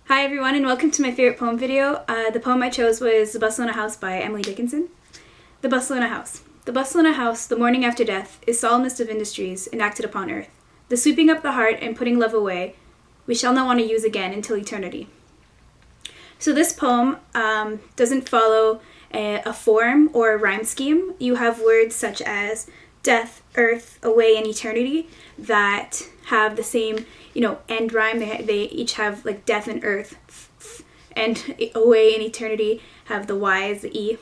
Hi everyone and welcome to my favorite poem video. The poem I chose was The Bustle in a House by Emily Dickinson. The Bustle in a House. The bustle in a house, the morning after death, is solemnest of industries enacted upon earth. The sweeping up the heart and putting love away, we shall not want to use again until eternity. So this poem doesn't follow a form or a rhyme scheme. You have words such as death, earth, away, and eternity that have the same, end rhyme. They each have like death and earth, and away and eternity have the Y's, the E,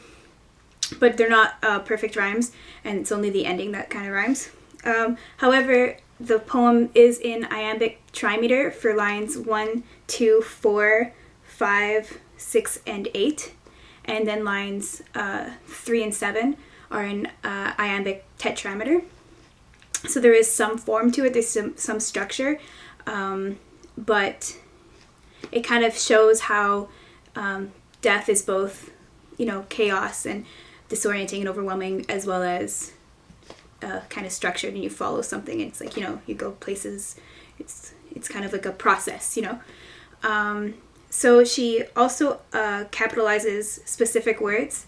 but they're not perfect rhymes, and it's only the ending that kind of rhymes. However, the poem is in iambic trimeter for lines 1, 2, 4, 5, 6, and 8, and then lines 3 and 7 are in iambic tetrameter. So there is some form to it, there's some structure, but it kind of shows how death is both, chaos and disorienting and overwhelming, as well as kind of structured, and you follow something. It's like, you go places. It's kind of like a process, So she also capitalizes specific words,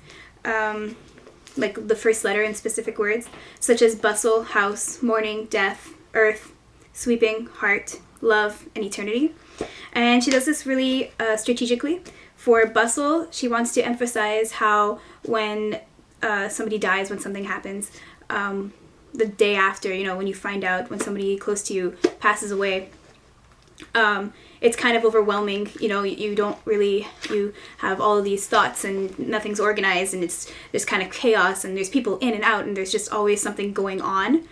like the first letter in specific words, such as bustle, house, morning, death, earth, sweeping, heart, love, and eternity. And she does this really strategically. For bustle, she wants to emphasize how when somebody dies, when something happens, the day after, when you find out when somebody close to you passes away, it's kind of overwhelming. You have all of these thoughts and nothing's organized, and there's kind of chaos, and there's people in and out, and there's just always something going on.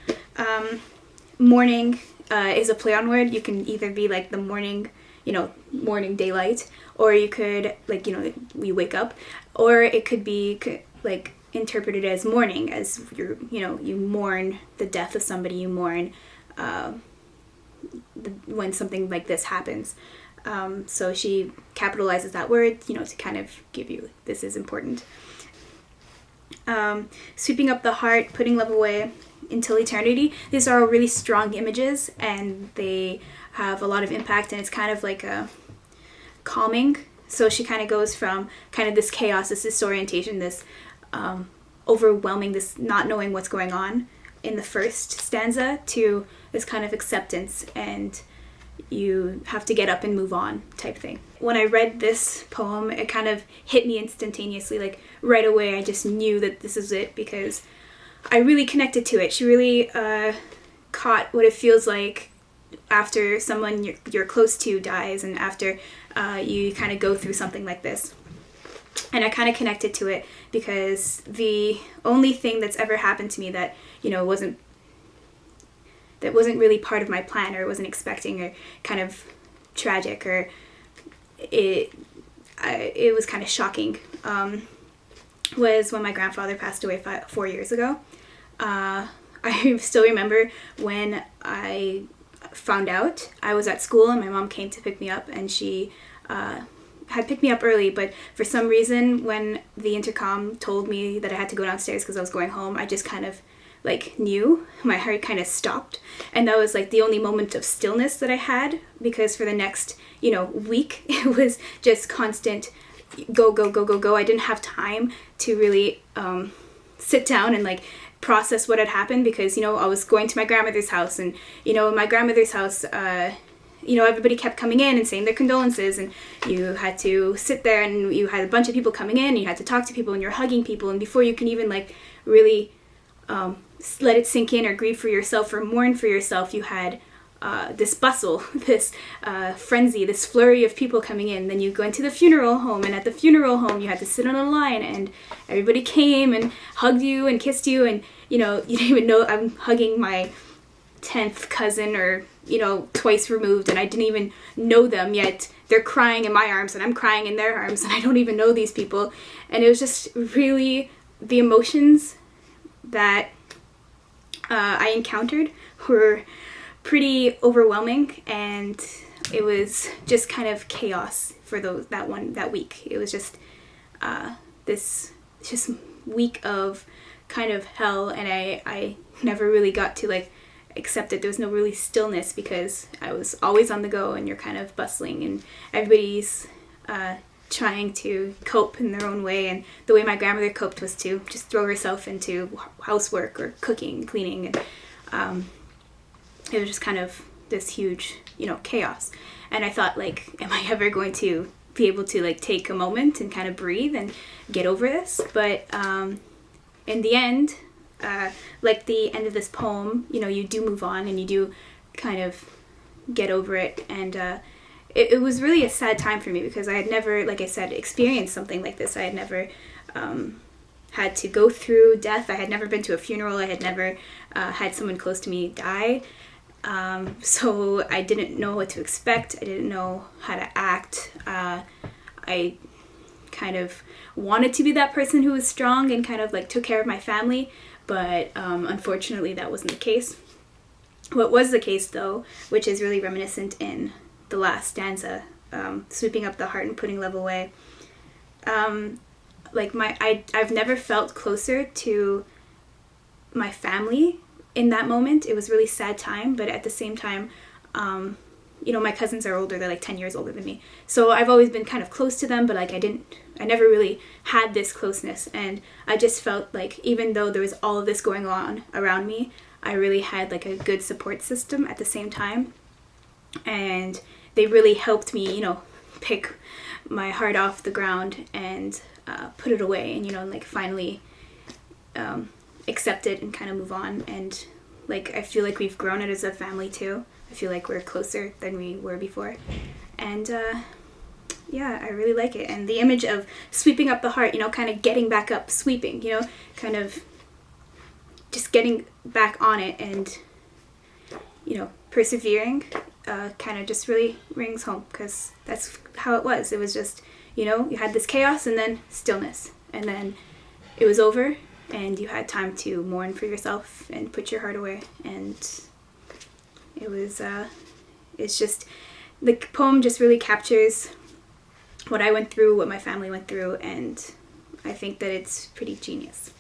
Morning is a play on word. You can either be like the morning, morning daylight, or you could we wake up, or it could be like interpreted as mourning, as you mourn the death of somebody, you mourn when something like this happens. So she capitalizes that word, to kind of give you, this is important. Sweeping up the heart, putting love away until eternity. These are all really strong images, and they have a lot of impact, and it's kind of like a calming. So she kind of goes from kind of this chaos, this disorientation, this overwhelming, this not knowing what's going on in the first stanza, to this kind of acceptance, and you have to get up and move on type thing. When I read this poem, it kind of hit me instantaneously, like right away. I just knew that this is it, because I really connected to it. She really caught what it feels like after someone you're close to dies, and after you kind of go through something like this. And I kind of connected to it because the only thing that's ever happened to me that wasn't really part of my plan, or wasn't expecting, or kind of tragic, or it was kind of shocking, was when my grandfather passed away 4 years ago. I still remember when I found out. I was at school and my mom came to pick me up, and she had picked me up early, but for some reason when the intercom told me that I had to go downstairs because I was going home, I just kind of knew. My heart kind of stopped, and that was the only moment of stillness that I had, because for the next week it was just constant go go go go go. I didn't have time to really sit down and process what had happened, because I was going to my grandmother's house, and in my grandmother's house everybody kept coming in and saying their condolences, and you had to sit there, and you had a bunch of people coming in, and you had to talk to people, and you're hugging people, and before you can even really let it sink in, or grieve for yourself, or mourn for yourself, you had this bustle, this frenzy, this flurry of people coming in. Then you go into the funeral home, and at the funeral home you had to sit on a line, and everybody came and hugged you and kissed you, and you didn't even know I'm hugging my 10th cousin, or twice removed, and I didn't even know them yet. They're crying in my arms, and I'm crying in their arms, and I don't even know these people. And it was just really, the emotions that I encountered were pretty overwhelming, and it was just kind of chaos for that week. It was just this week of kind of hell, and I never really got to except that there was no really stillness because I was always on the go and you're kind of bustling and everybody's trying to cope in their own way. And the way my grandmother coped was to just throw herself into housework or cooking, cleaning, and it was just kind of this huge, chaos. And I thought, like, am I ever going to be able to, like, take a moment and kind of breathe and get over this? But in the end, like the end of this poem, you do move on and you do kind of get over it. And it was really a sad time for me because I had never, like I said, experienced something like this. I had never had to go through death. I had never been to a funeral. I had never had someone close to me die. So I didn't know what to expect. I didn't know how to act. I kind of wanted to be that person who was strong and kind of like took care of my family, but unfortunately that wasn't the case. What was the case though, which is really reminiscent in the last stanza, sweeping up the heart and putting love away. I've never felt closer to my family in that moment. It was a really sad time, but at the same time, my cousins are older. They're like 10 years older than me. So I've always been kind of close to them, but like I never really had this closeness. And I just felt like even though there was all of this going on around me, I really had like a good support system at the same time. And they really helped me, pick my heart off the ground and put it away and, like finally accept it and kind of move on. And like I feel like we've grown it as a family too. I feel like we're closer than we were before. And yeah, I really like it. And the image of sweeping up the heart, kind of getting back up, sweeping, kind of just getting back on it and, persevering, kind of just really rings home because that's how it was. It was just, you had this chaos and then stillness. And then it was over and you had time to mourn for yourself and put your heart away. And it was, it's just, the poem just really captures what I went through, what my family went through, and I think that it's pretty genius.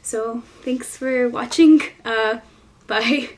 So thanks for watching. Bye.